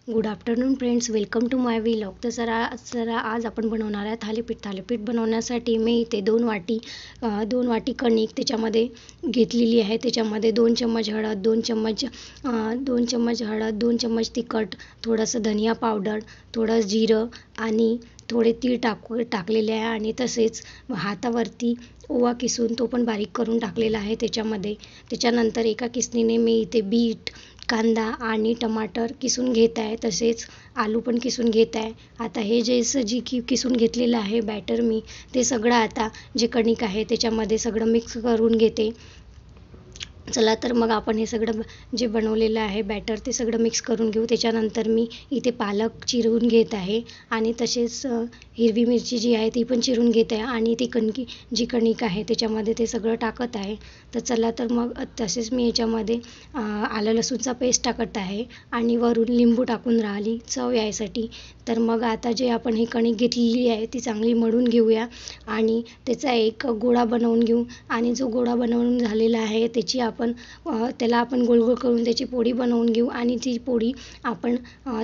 Good afternoon friends, welcome to my vlog. तर सरा आज आपण बनवणार आहे थालीपीठ बनवण्यासाठी मी इथे दोन वाटी कणिक त्याच्यामध्ये घेतलेली आहे. त्याच्यामध्ये 2 चम्मच हळद, 2 चम्मच तिखट, थोडंसं धनिया पावडर, थोडं जिरं आणि थोडे तीळ टाकलेले आहे. आणि तसेच हातावरती ओवा किसून तो पण बारीक करून टाकलेला आहे त्याच्यानंतर एका किसणीने मी इथे बीट, कांदा आणि टमाटर किसून घेत आहे. तसेच आलू पण किसून घेत आहे. आता हे जी किसून घेतलेलं आहे बॅटर मी ते सगळं आता जे कणिक आहे त्याच्यामध्ये सगळं मिक्स करून घेते. चला तर मग आपण हे सगळं जे बनवलेलं आहे बॅटर ते सगळं मिक्स करून घेऊ. त्याच्यानंतर मी इथे पालक चिरून घेत आहे आणि तसेच हिरवी मिरची जी आहे ती पण चिरून घेत आहे आणि ती कणिक आहे त्याच्यामध्ये ते सगळं टाकत आहे. तर चला तर मग तसेच मी याच्यामध्ये आलं लसूणचा पेस्ट टाकत आहे आणि वरून लिंबू टाकून राहिली चव यायसाठी. तर मग आता जे आपण ही कणिक घेतलेली आहे ती चांगली मळून घेऊया आणि त्याचा एक गोळा बनवून घेऊ. आणि जो गोळा बनवून झालेला आहे त्याला आपण गोल गोल करून त्याची पोळी बनवून घेऊ आणि ती पोळी आपण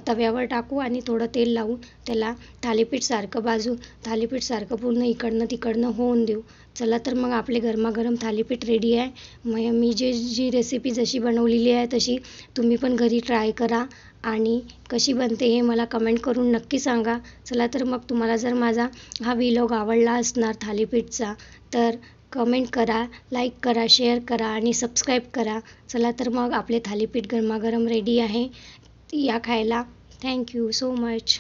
तव्यावर टाकू आणि थोडं तेल लावून त्याला थालीपीठ सारखं पूर्ण इकडनं तिकडनं होऊन देऊ. चला तर मग आपले गरमागरम थालीपीठ रेडी आहे. मी जी रेसिपी जशी बनवलेली आहे तशी तुम्ही पण घरी ट्राय करा आणि कशी बनते हे मला कमेंट करून नक्की सांगा. चला तर मग तुम्हाला जर माझा हा व्लॉग आवडला असणार थालीपीठचा तर कमेंट करा, लाईक करा, शेअर करा आणि सबस्क्राईब करा. चला तर मग आपले थालीपीठ गरमागरम रेडी आहे, या खायला. Thank you so much.